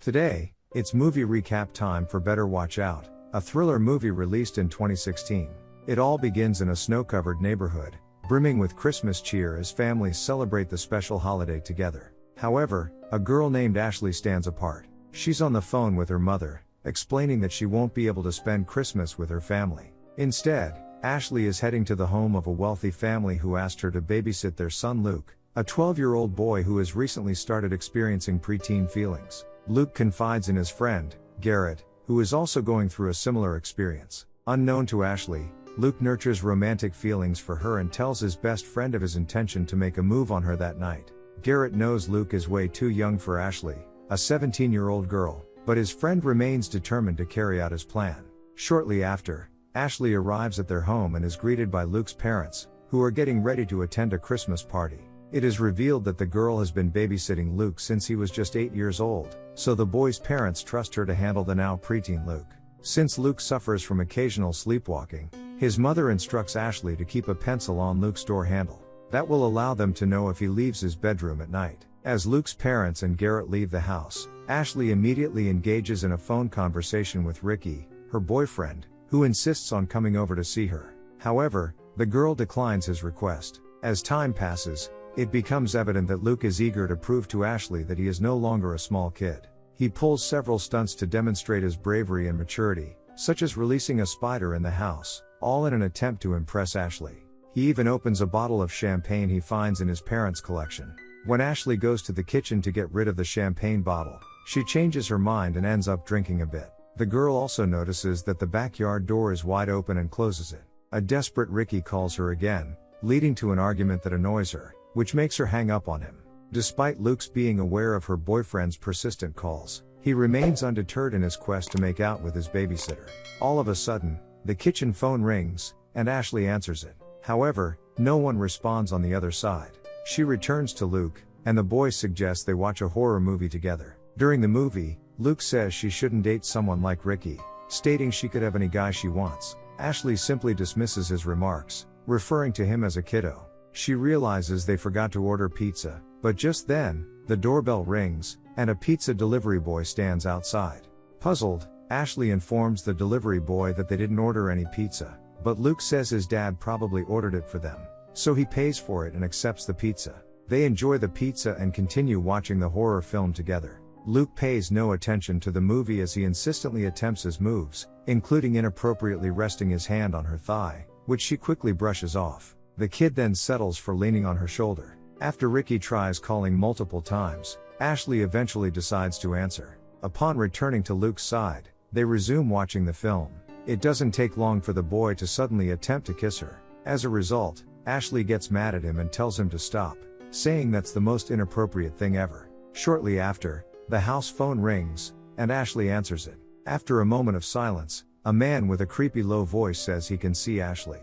Today, it's movie recap time for Better Watch Out, a thriller movie released in 2016. It all begins in a snow-covered neighborhood, brimming with Christmas cheer as families celebrate the special holiday together. However, a girl named Ashley stands apart. She's on the phone with her mother, explaining that she won't be able to spend Christmas with her family. Instead, Ashley is heading to the home of a wealthy family who asked her to babysit their son Luke, a 12-year-old boy who has recently started experiencing preteen feelings. Luke confides in his friend, Garrett, who is also going through a similar experience. Unknown to Ashley, Luke nurtures romantic feelings for her and tells his best friend of his intention to make a move on her that night. Garrett knows Luke is way too young for Ashley, a 17-year-old girl, but his friend remains determined to carry out his plan. Shortly after, Ashley arrives at their home and is greeted by Luke's parents, who are getting ready to attend a Christmas party. It is revealed that the girl has been babysitting Luke since he was just 8 years old, so the boy's parents trust her to handle the now preteen Luke. Since Luke suffers from occasional sleepwalking, his mother instructs Ashley to keep a pencil on Luke's door handle. That will allow them to know if he leaves his bedroom at night. As Luke's parents and Garrett leave the house, Ashley immediately engages in a phone conversation with Ricky, her boyfriend, who insists on coming over to see her. However, the girl declines his request. As time passes, it becomes evident that Luke is eager to prove to Ashley that he is no longer a small kid. He pulls several stunts to demonstrate his bravery and maturity, such as releasing a spider in the house, all in an attempt to impress Ashley. He even opens a bottle of champagne he finds in his parents' collection. When Ashley goes to the kitchen to get rid of the champagne bottle, she changes her mind and ends up drinking a bit. The girl also notices that the backyard door is wide open and closes it. A desperate Ricky calls her again, leading to an argument that annoys her, which makes her hang up on him. Despite Luke's being aware of her boyfriend's persistent calls, he remains undeterred in his quest to make out with his babysitter. All of a sudden, the kitchen phone rings, and Ashley answers it. However, no one responds on the other side. She returns to Luke, and the boy suggests they watch a horror movie together. During the movie, Luke says she shouldn't date someone like Ricky, stating she could have any guy she wants. Ashley simply dismisses his remarks, referring to him as a kiddo. She realizes they forgot to order pizza, but just then, the doorbell rings, and a pizza delivery boy stands outside. Puzzled, Ashley informs the delivery boy that they didn't order any pizza, but Luke says his dad probably ordered it for them, so he pays for it and accepts the pizza. They enjoy the pizza and continue watching the horror film together. Luke pays no attention to the movie as he insistently attempts his moves, including inappropriately resting his hand on her thigh, which she quickly brushes off. The kid then settles for leaning on her shoulder. After Ricky tries calling multiple times, Ashley eventually decides to answer. Upon returning to Luke's side, they resume watching the film. It doesn't take long for the boy to suddenly attempt to kiss her. As a result, Ashley gets mad at him and tells him to stop, saying that's the most inappropriate thing ever. Shortly after, the house phone rings, and Ashley answers it. After a moment of silence, a man with a creepy low voice says he can see Ashley.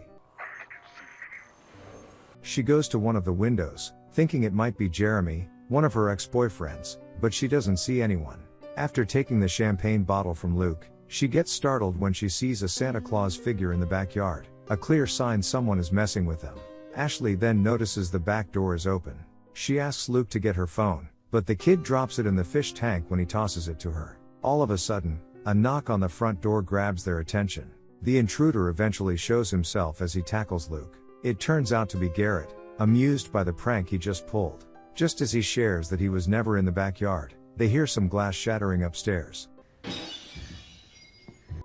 She goes to one of the windows, thinking it might be Jeremy, one of her ex-boyfriends, but she doesn't see anyone. After taking the champagne bottle from Luke, she gets startled when she sees a Santa Claus figure in the backyard, a clear sign someone is messing with them. Ashley then notices the back door is open. She asks Luke to get her phone, but the kid drops it in the fish tank when he tosses it to her. All of a sudden, a knock on the front door grabs their attention. The intruder eventually shows himself as he tackles Luke. It turns out to be Garrett, amused by the prank he just pulled. Just as he shares that he was never in the backyard, they hear some glass shattering upstairs.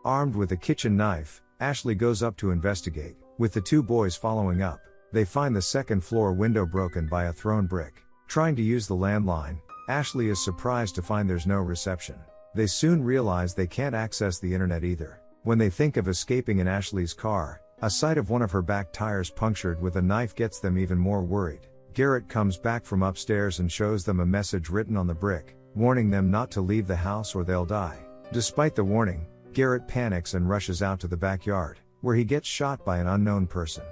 Armed with a kitchen knife, Ashley goes up to investigate, with the two boys following up. They find the second-floor window broken by a thrown brick. Trying to use the landline, Ashley is surprised to find there's no reception. They soon realize they can't access the internet either. When they think of escaping in Ashley's car, a sight of one of her back tires punctured with a knife gets them even more worried. Garrett comes back from upstairs and shows them a message written on the brick, warning them not to leave the house or they'll die. Despite the warning, Garrett panics and rushes out to the backyard, where he gets shot by an unknown person.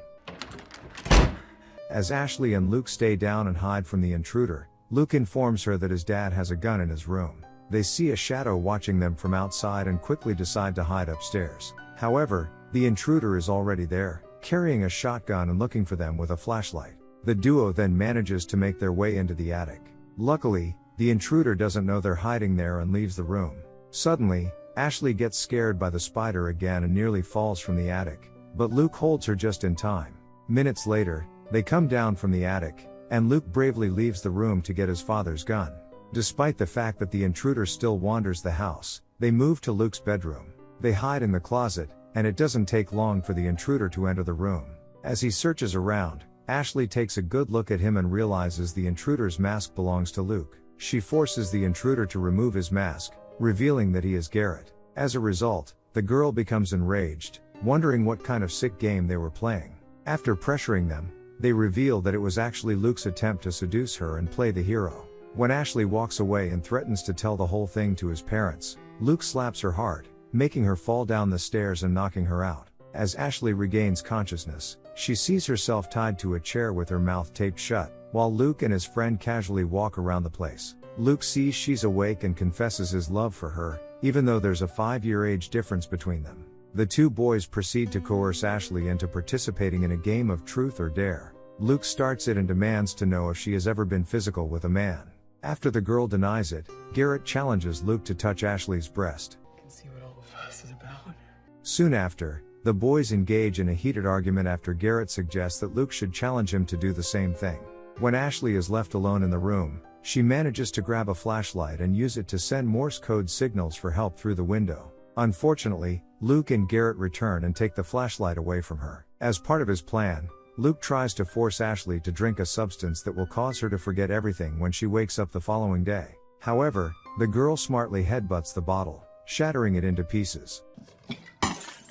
As Ashley and Luke stay down and hide from the intruder, Luke informs her that his dad has a gun in his room. They see a shadow watching them from outside and quickly decide to hide upstairs. However, the intruder is already there, carrying a shotgun and looking for them with a flashlight. The duo then manages to make their way into the attic. Luckily, The intruder doesn't know they're hiding there and leaves the room. Suddenly, Ashley gets scared by the spider again and nearly falls from the attic, but Luke holds her just in time. Minutes later, they come down from the attic, and Luke bravely leaves the room to get his father's gun. Despite the fact that the intruder still wanders the house, they move to Luke's bedroom. They hide in the closet, and it doesn't take long for the intruder to enter the room. As he searches around, Ashley takes a good look at him and realizes the intruder's mask belongs to Luke. She forces the intruder to remove his mask, revealing that he is Garrett. As a result, the girl becomes enraged, wondering what kind of sick game they were playing. After pressuring them, they reveal that it was actually Luke's attempt to seduce her and play the hero. When Ashley walks away and threatens to tell the whole thing to his parents, Luke slaps her hard, making her fall down the stairs and knocking her out. As Ashley regains consciousness, she sees herself tied to a chair with her mouth taped shut, while Luke and his friend casually walk around the place. Luke sees she's awake and confesses his love for her, even though there's a 5-year age difference between them. The two boys proceed to coerce Ashley into participating in a game of truth or dare. Luke starts it and demands to know if she has ever been physical with a man. After the girl denies it, Garrett challenges Luke to touch Ashley's breast. I can see what all of us is about. Soon after, the boys engage in a heated argument after Garrett suggests that Luke should challenge him to do the same thing. When Ashley is left alone in the room, she manages to grab a flashlight and use it to send Morse code signals for help through the window. Unfortunately, Luke and Garrett return and take the flashlight away from her. As part of his plan, Luke tries to force Ashley to drink a substance that will cause her to forget everything when she wakes up the following day. However, the girl smartly headbutts the bottle, shattering it into pieces.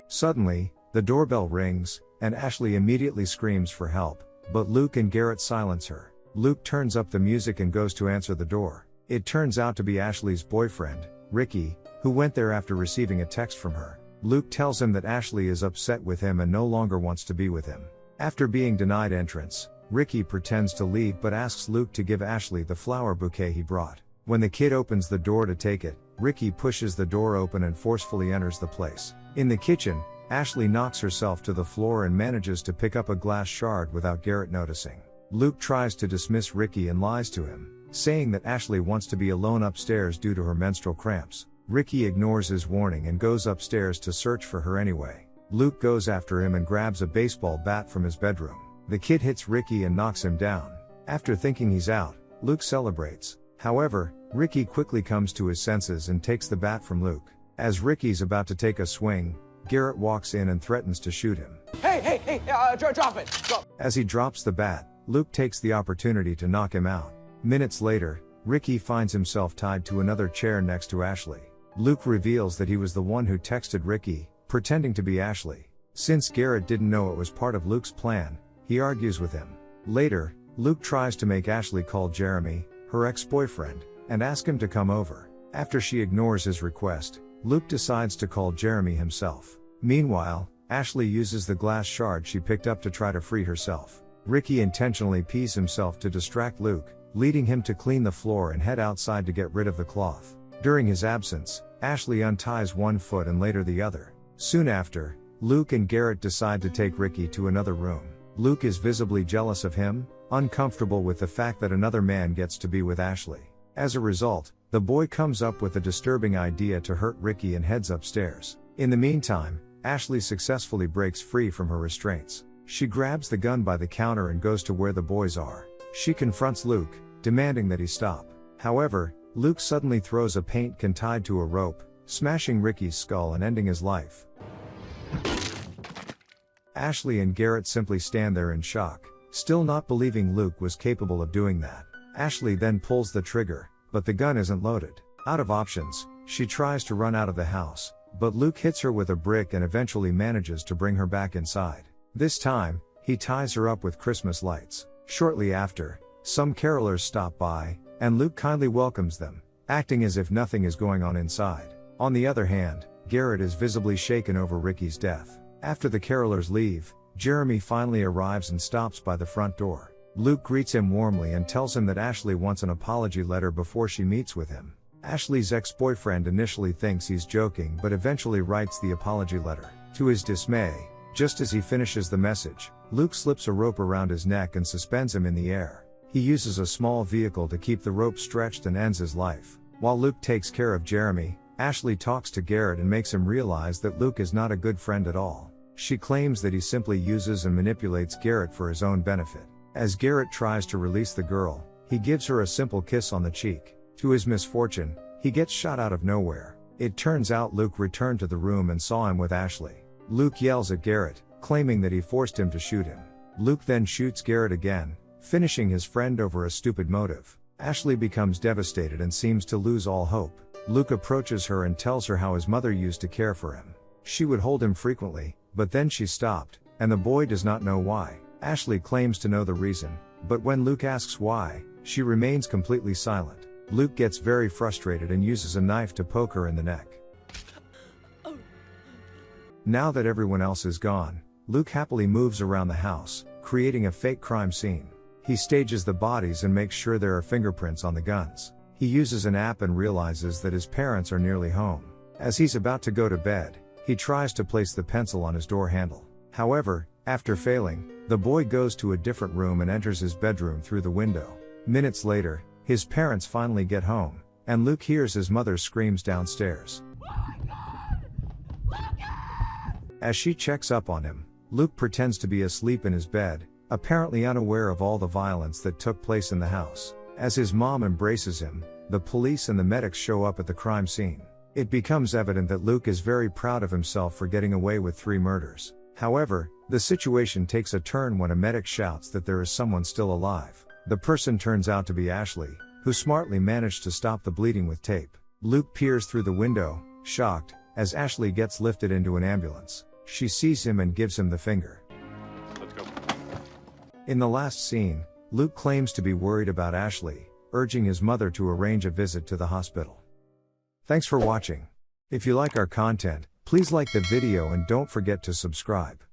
Suddenly, the doorbell rings, and Ashley immediately screams for help, but Luke and Garrett silence her. Luke turns up the music and goes to answer the door. It turns out to be Ashley's boyfriend, Ricky, who went there after receiving a text from her. Luke tells him that Ashley is upset with him and no longer wants to be with him. After being denied entrance, Ricky pretends to leave but asks Luke to give Ashley the flower bouquet he brought. When the kid opens the door to take it, Ricky pushes the door open and forcefully enters the place. In the kitchen, Ashley knocks herself to the floor and manages to pick up a glass shard without Garrett noticing. Luke tries to dismiss Ricky and lies to him, saying that Ashley wants to be alone upstairs due to her menstrual cramps. Ricky ignores his warning and goes upstairs to search for her anyway. Luke goes after him and grabs a baseball bat from his bedroom. The kid hits Ricky and knocks him down. After thinking he's out, Luke celebrates. However, Ricky quickly comes to his senses and takes the bat from Luke. As Ricky's about to take a swing, Garrett walks in and threatens to shoot him. Hey, drop it! Drop. As he drops the bat, Luke takes the opportunity to knock him out. Minutes later, Ricky finds himself tied to another chair next to Ashley. Luke reveals that he was the one who texted Ricky, pretending to be Ashley. Since Garrett didn't know it was part of Luke's plan, he argues with him. Later, Luke tries to make Ashley call Jeremy, her ex-boyfriend, and ask him to come over. After she ignores his request, Luke decides to call Jeremy himself. Meanwhile, Ashley uses the glass shard she picked up to try to free herself. Ricky intentionally pees himself to distract Luke, leading him to clean the floor and head outside to get rid of the cloth. During his absence, Ashley unties one foot and later the other. Soon after, Luke and Garrett decide to take Ricky to another room. Luke is visibly jealous of him, uncomfortable with the fact that another man gets to be with Ashley. As a result, the boy comes up with a disturbing idea to hurt Ricky and heads upstairs. In the meantime, Ashley successfully breaks free from her restraints. She grabs the gun by the counter and goes to where the boys are. She confronts Luke, demanding that he stop. However, Luke suddenly throws a paint can tied to a rope, smashing Ricky's skull and ending his life. Ashley and Garrett simply stand there in shock, still not believing Luke was capable of doing that. Ashley then pulls the trigger, but the gun isn't loaded. Out of options, she tries to run out of the house, but Luke hits her with a brick and eventually manages to bring her back inside. This time, he ties her up with Christmas lights. Shortly after, some carolers stop by, and Luke kindly welcomes them, acting as if nothing is going on inside. On the other hand, Garrett is visibly shaken over Ricky's death. After the carolers leave, Jeremy finally arrives and stops by the front door. Luke greets him warmly and tells him that Ashley wants an apology letter before she meets with him. Ashley's ex-boyfriend initially thinks he's joking but eventually writes the apology letter. To his dismay, just as he finishes the message, Luke slips a rope around his neck and suspends him in the air. He uses a small vehicle to keep the rope stretched and ends his life. While Luke takes care of Jeremy, Ashley talks to Garrett and makes him realize that Luke is not a good friend at all. She claims that he simply uses and manipulates Garrett for his own benefit. As Garrett tries to release the girl, he gives her a simple kiss on the cheek. To his misfortune, he gets shot out of nowhere. It turns out Luke returned to the room and saw him with Ashley. Luke yells at Garrett, claiming that he forced him to shoot him. Luke then shoots Garrett again, finishing his friend over a stupid motive. Ashley becomes devastated and seems to lose all hope. Luke approaches her and tells her how his mother used to care for him. She would hold him frequently, but then she stopped, and the boy does not know why. Ashley claims to know the reason, but when Luke asks why, she remains completely silent. Luke gets very frustrated and uses a knife to poke her in the neck. Now that everyone else is gone, Luke happily moves around the house, creating a fake crime scene. He stages the bodies and makes sure there are fingerprints on the guns. He uses an app and realizes that his parents are nearly home. As he's about to go to bed, he tries to place the pencil on his door handle. However, after failing, the boy goes to a different room and enters his bedroom through the window. Minutes later, his parents finally get home, and Luke hears his mother screams downstairs. As she checks up on him, Luke pretends to be asleep in his bed, apparently unaware of all the violence that took place in the house. As his mom embraces him, the police and the medics show up at the crime scene. It becomes evident that Luke is very proud of himself for getting away with 3 murders. However, the situation takes a turn when a medic shouts that there is someone still alive. The person turns out to be Ashley, who smartly managed to stop the bleeding with tape. Luke peers through the window, shocked, as Ashley gets lifted into an ambulance. She sees him and gives him the finger. Let's go. In the last scene, Luke claims to be worried about Ashley, urging his mother to arrange a visit to the hospital. Thanks for watching. If you like our content, please like the video and don't forget to subscribe.